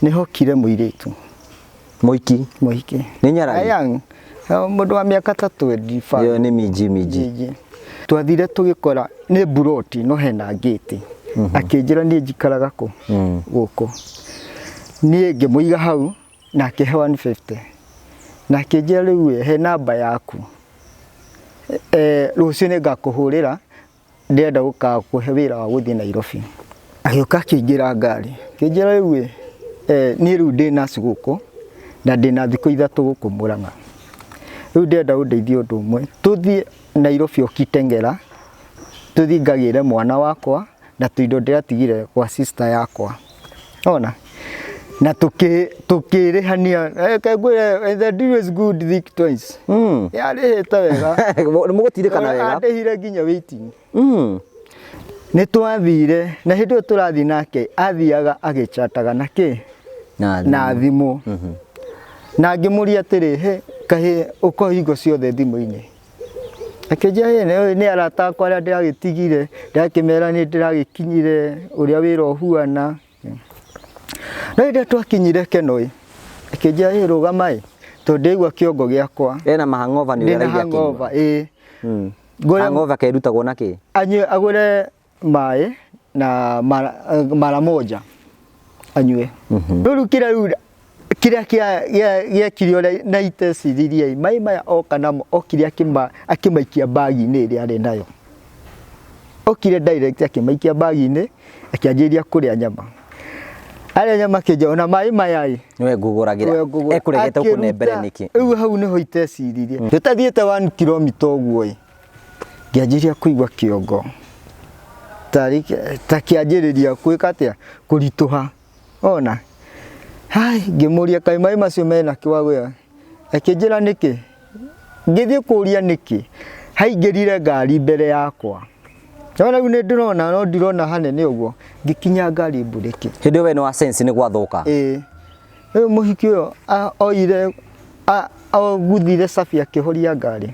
nihokire muiritu Muiki ni Nyaragi ayang mundu wa miaka 35 yo ni miji twathire tugikora ni buroti no hena gate akinjira ni njikaraga ko guko ni ngimuiga hau na ke 150 na kinjira riu he namba yaku rucio ni ngakuhurira ndenda gukakuhe wira wa guthii Nairobi agioka kinjira ngari kinjira riu ni riu ndina ciguko na ndina thiko 3 guku Murang'a riu ndenda undeithie undu umwe tuthie Nairobi okitengera tuthie ngagire mwana wakwa na tuindo ndiratigire kwa sister yakwa ona na tukirihania the deal is good thick twice yarihita wega mugutirikana wega andihire nginya waiting ni twathire na hindu turathi nake athiaga agichataga nake na thimu na ngimuria atiri he kahe uko hingo ciothe thimu-ini akeja yene ni arata kwa aria ndiragitigire ndakimera ni ndiragikinyire uria wira ohuana na inde twakinyire Kenoi akeja rugamai to ndigwa kiongo giakwa ena mahangova ni wira hangover hangover kairutagwo naki anywe agure mai na mara moja anywe ruru kira kia kirio na iteciririe mai maya okana okiria akimaikia bagi-ini iri ari nayo okire direct akimaikia bagi-ini akianjiria kuria nyama ari nyama kija ona mai maya niwe nguguragira ekuregete kunembere niki riu hau niho iteciririe tutathiete 1 km uguo ngianjiria kuigua kiongo takianjiriria kwika atia kurituha ona hai ngimuria kai mai macio mena kiwago akinjira niki ngithie kuria niki haingirire ngari mbere yakwa ona ni ndirona no ndirona hanene uguo ngikinya ngari mburiki hindi we no sense ni gwathuka muhiki uyo oire guthire safi akihoria ngari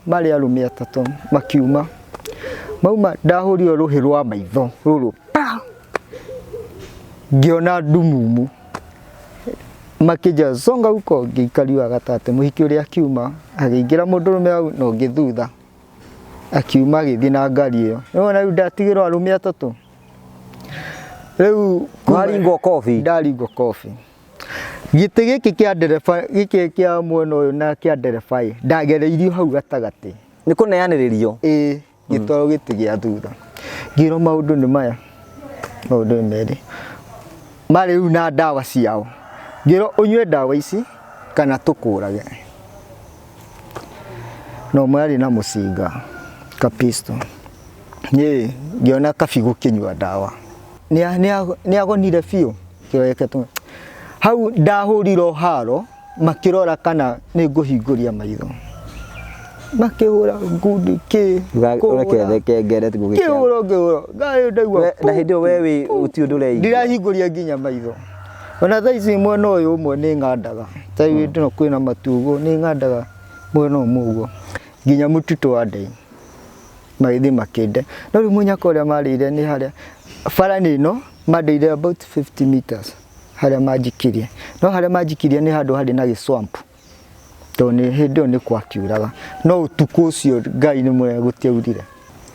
mari arume 3 makiuma mauma ndahurio ruhi rwa maitho ruru ngiona ndumumu makija zonga uko ngikariwa gatate muhiki uria akiuma agingira mundurume au no ngithutha akiuma agithii na ngari iyo nona riu ndatigirwo arume 3 riu ndaringwo coffee giti giki kia ndereba giki kia mwena uyu na kia ndereba ndagereirio hau gatagati ni kuneaniririo gitoro giti gia thutha ngiro maundu ni maya maundu meri mari riu na dawa ciao ngiro unywe dawa ici kana tukurage no mwari na mucinga kapisto ni ngiona kabigu kinywa dawa ni agonire biu kireke tu hau ndahuriro haro makirora kana ni nguhinguria maitho makihura ngundi ki urekereke ngeret gugikia kihuro gayo ndaigua na hindio wewe utiundure ndirahinguria nginya maitho ona thaici mwena uyu umwe ni ngandaga tai ndino kwina matugo ni ngandaga mwena umugo nginya mutito wa ndei maithi makinde no ri munyako ria marire ni haria farani no madeire about 50 meters haria majikirie no haria majikirie ni handu hari na giswamp to ni hindio ni kwakiuraga no utuku ucio ngai ni mwe gutiaurire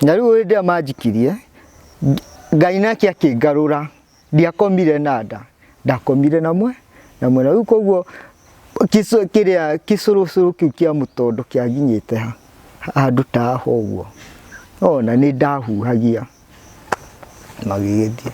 na riu ndia majikirie ngai nake akingarura ndiakomire nada ndakomire namwe na riu koguo kisurusuru kiu kia mutondo kiaginyite handu ta ho uguo ona ni ndahuhagia magigithie